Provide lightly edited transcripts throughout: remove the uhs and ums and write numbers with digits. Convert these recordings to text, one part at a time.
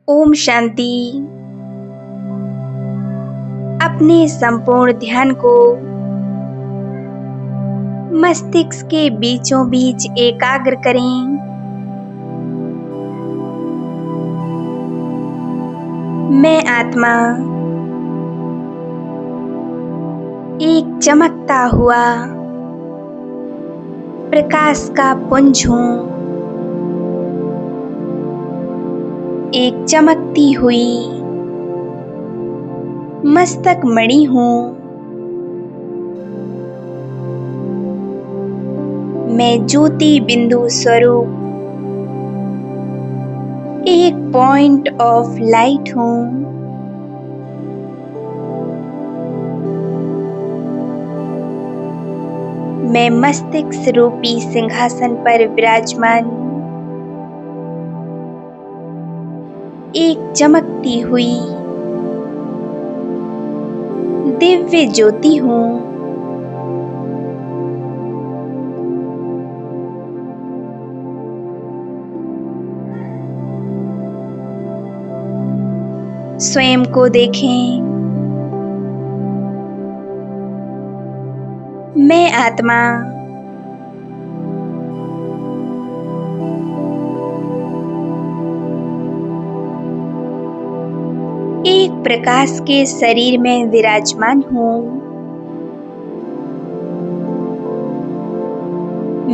ओम शांति। अपने संपूर्ण ध्यान को मस्तिष्क के बीचों बीच एकाग्र करें। मैं आत्मा एक चमकता हुआ प्रकाश का पुंज हूँ। एक चमकती हुई मस्तक मणि हूँ। मैं ज्योति बिंदु स्वरूप एक पॉइंट ऑफ लाइट हूँ। मैं मस्तिष्क रूपी सिंहासन पर विराजमान एक चमकती हुई दिव्य ज्योति हूँ। स्वयं को देखें। मैं आत्मा एक प्रकाश के शरीर में विराजमान हूँ।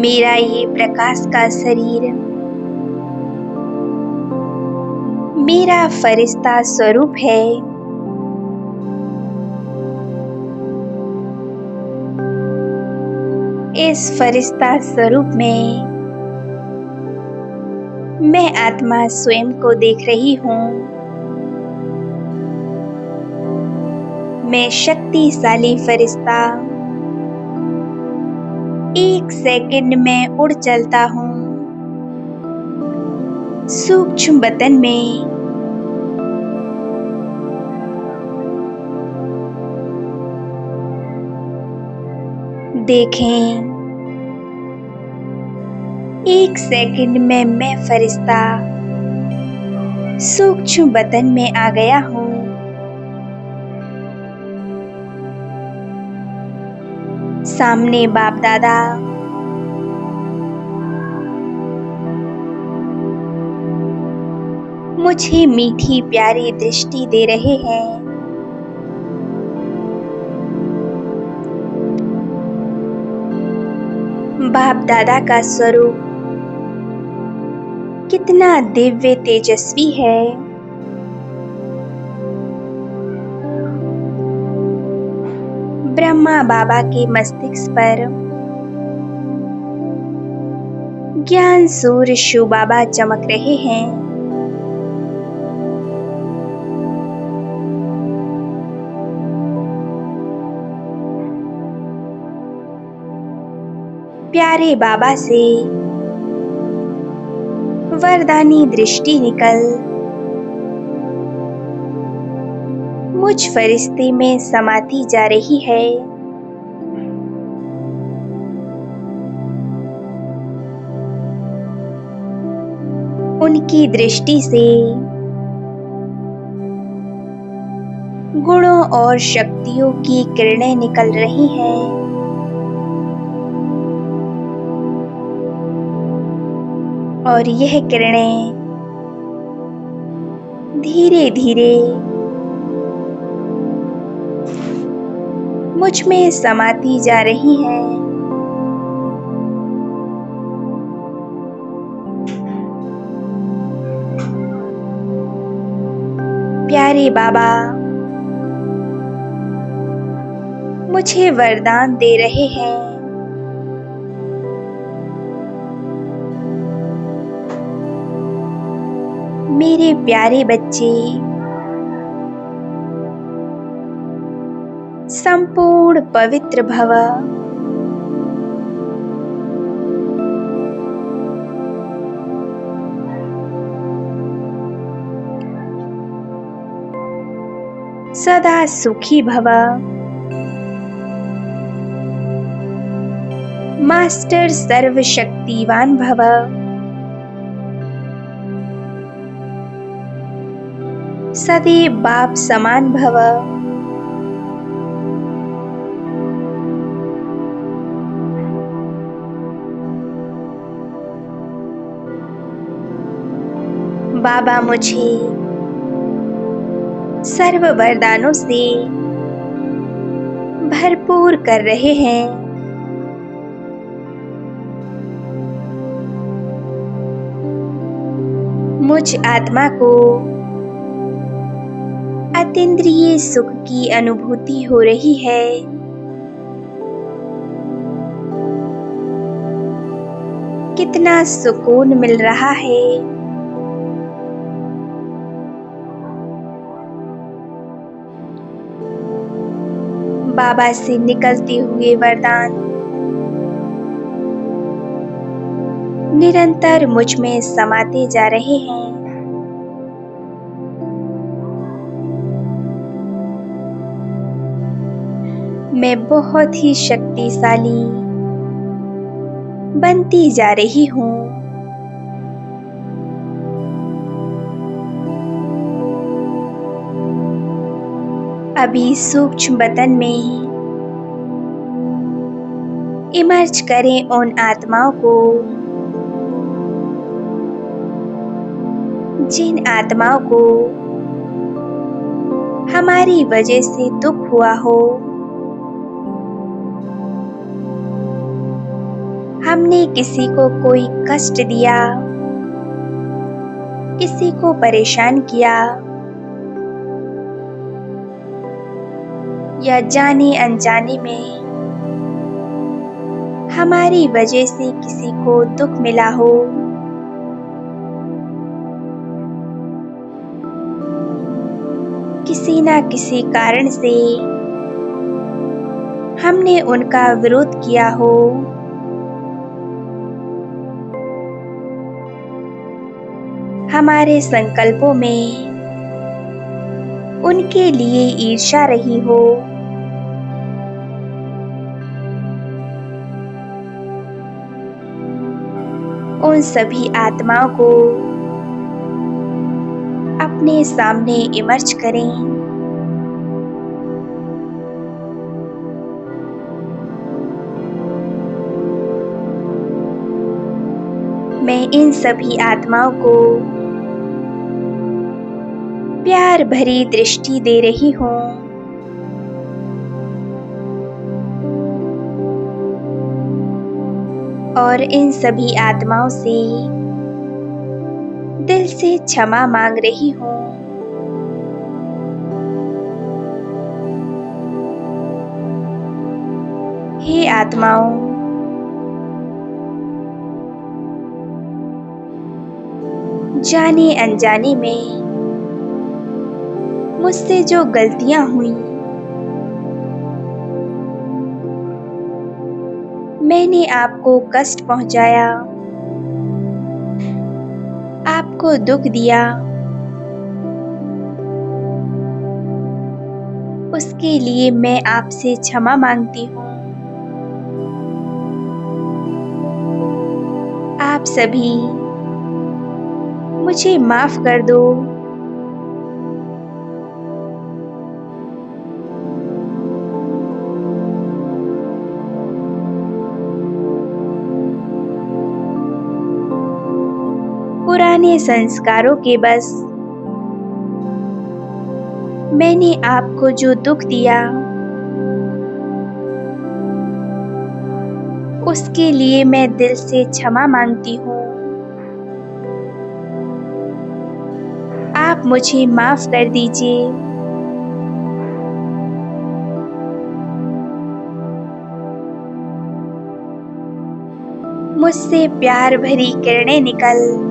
मेरा ये प्रकाश का शरीर मेरा फरिश्ता स्वरूप है। इस फरिश्ता स्वरूप में मैं आत्मा स्वयं को देख रही हूँ। मैं शक्तिशाली फरिश्ता एक सेकंड में उड़ चलता हूँ। सूक्ष्म बतन में देखें। एक सेकंड में मैं फरिश्ता सूक्ष्म बतन में आ गया हूँ। सामने बाप दादा मुझे मीठी प्यारी दृष्टि दे रहे हैं। बाप दादा का स्वरूप कितना दिव्य तेजस्वी है। ब्रह्मा बाबा के मस्तिष्क पर ज्ञान सूर्य शिव बाबा चमक रहे हैं। प्यारे बाबा से वरदानी दृष्टि निकल मुझ फरिश्ते में समाती जा रही है। उनकी दृष्टि से गुणों और शक्तियों की किरणें निकल रही हैं। और यह किरणें धीरे धीरे मुझ में समाती जा रही हैं। प्यारे बाबा मुझे वरदान दे रहे हैं। मेरे प्यारे बच्चे संपूर्ण पवित्र भव। सदा सुखी भव। मास्टर सर्वशक्तिवान भव। सदैव बाप समान भव। बाबा मुझे सर्व वरदानों से भरपूर कर रहे हैं। मुझ आत्मा को अतीन्द्रिय सुख की अनुभूति हो रही है। कितना सुकून मिल रहा है। बाबा से निकलते हुए वरदान निरंतर मुझ में समाते जा रहे हैं। मैं बहुत ही शक्तिशाली बनती जा रही हूँ। अभी सूक्ष्म बदन में इमर्ज करें उन आत्माओं को जिन आत्माओं को हमारी वजह से दुख हुआ हो। हमने किसी को कोई कष्ट दिया, किसी को परेशान किया, या जाने अनजाने में हमारी वजह से किसी को दुख मिला हो। किसी न किसी कारण से हमने उनका विरोध किया हो। हमारे संकल्पों में उनके लिए ईर्ष्या रही हो। उन सभी आत्माओं को अपने सामने इमर्ज करें। मैं इन सभी आत्माओं को प्यार भरी दृष्टि दे रही हूँ। और इन सभी आत्माओं से दिल से क्षमा मांग रही हूँ। हे आत्माओं, जाने अनजाने में मुझसे जो गलतियां हुई, मैंने आपको कष्ट पहुंचाया, आपको दुख दिया, उसके लिए मैं आपसे क्षमा मांगती हूँ। आप सभी मुझे माफ कर दो। पुराने संस्कारों के बस मैंने आपको जो दुख दिया, उसके लिए मैं दिल से क्षमा मांगती हूँ। आप मुझे माफ कर दीजिए। मुझसे प्यार भरी किरणें निकल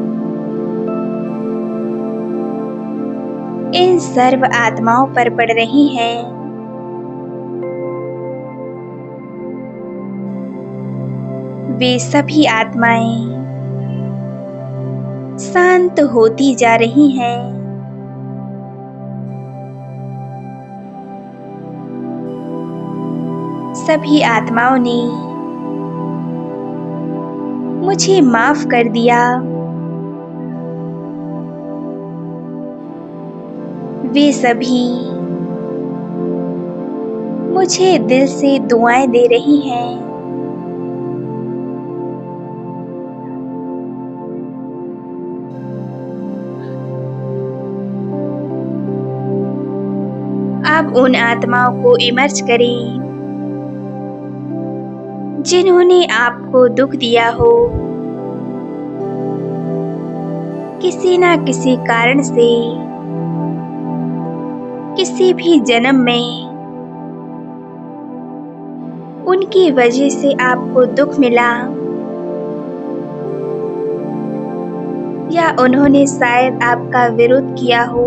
इन सर्व आत्माओं पर पड़ रही हैं। वे सभी आत्माएं शांत होती जा रही हैं। सभी आत्माओं ने मुझे माफ कर दिया। वे सभी मुझे दिल से दुआएं दे रही हैं। आप उन आत्माओं को इमर्ज करें जिन्होंने आपको दुख दिया हो, किसी ना किसी कारण से, किसी भी जन्म में उनकी वजह से आपको दुख मिला, या उन्होंने शायद आपका विरोध किया हो,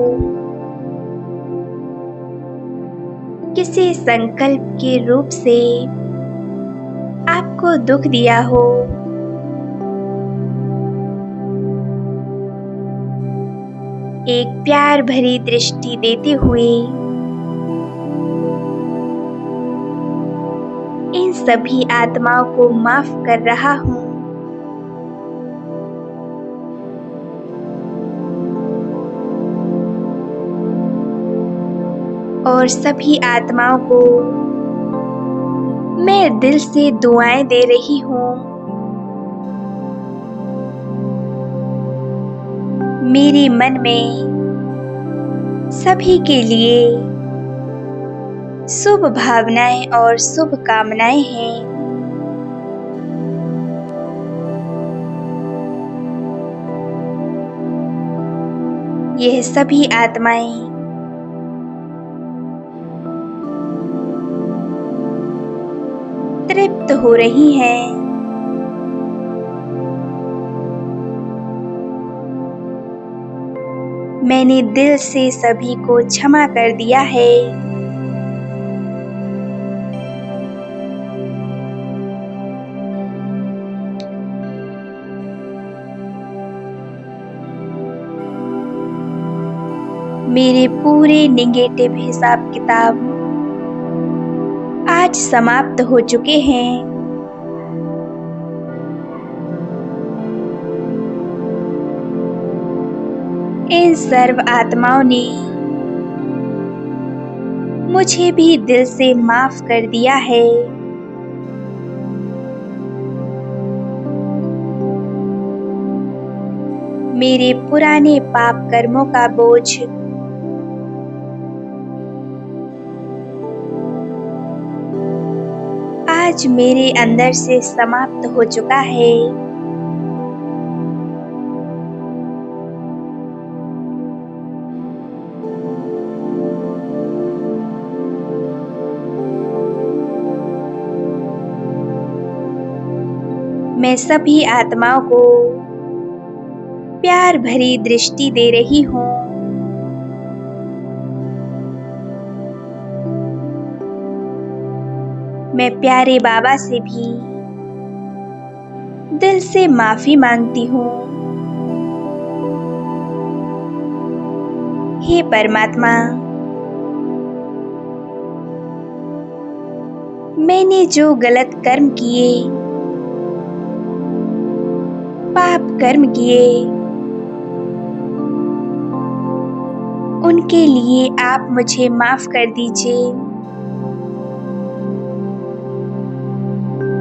किसी संकल्प के रूप से आपको दुख दिया हो। एक प्यार भरी दृष्टि देते हुए इन सभी आत्माओं को माफ कर रहा हूँ। और सभी आत्माओं को मैं दिल से दुआएं दे रही हूँ। मेरे मन में सभी के लिए शुभ भावनाएं और शुभ कामनाएं हैं। यह सभी आत्माएं तृप्त हो रही हैं। मैंने दिल से सभी को क्षमा कर दिया है। मेरे पूरे नेगेटिव हिसाब किताब आज समाप्त हो चुके हैं। इन सर्व आत्माओं ने मुझे भी दिल से माफ कर दिया है। मेरे पुराने पाप कर्मों का बोझ आज मेरे अंदर से समाप्त हो चुका है। मैं सभी आत्माओं को प्यार भरी दृष्टि दे रही हूँ। मैं प्यारे बाबा से भी दिल से माफी मांगती हूँ। हे परमात्मा, मैंने जो गलत कर्म किए, पाप कर्म किए, उनके लिए आप मुझे माफ कर दीजिए।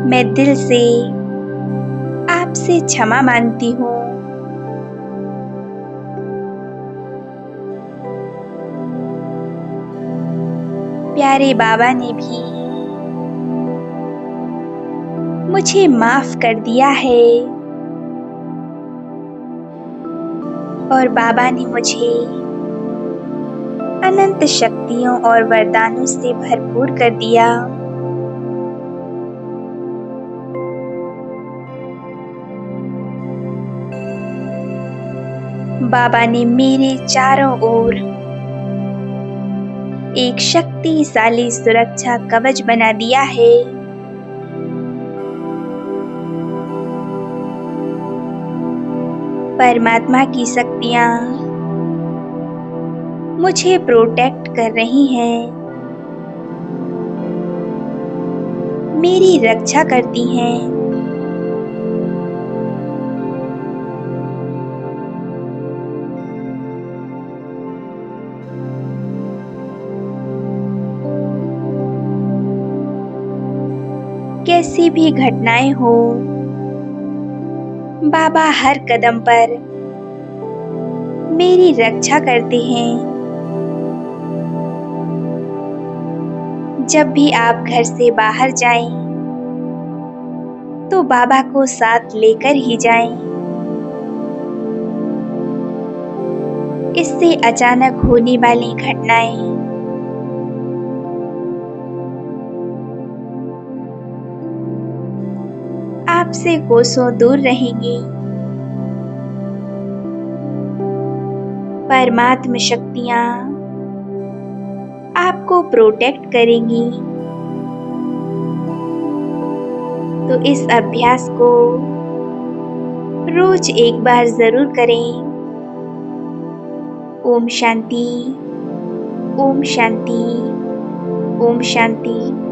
मैं दिल से आपसे क्षमा मांगती हूँ। प्यारे बाबा ने भी मुझे माफ कर दिया है और बाबा ने मुझे अनंत शक्तियों और वरदानों से भरपूर कर दिया। बाबा ने मेरे चारों ओर एक शक्तिशाली सुरक्षा कवच बना दिया है। परमात्मा की शक्तियाँ मुझे प्रोटेक्ट कर रही हैं, मेरी रक्षा करती हैं। कैसी भी घटनाएं हो, बाबा हर कदम पर मेरी रक्षा करते हैं। जब भी आप घर से बाहर जाएं, तो बाबा को साथ लेकर ही जाएं। इससे अचानक होने वाली घटनाएं आपसे कोसों दूर रहेंगी। परमात्म शक्तियां आपको प्रोटेक्ट करेंगी। तो इस अभ्यास को रोज एक बार जरूर करें। ओम शांति, ओम शांति, ओम शांति।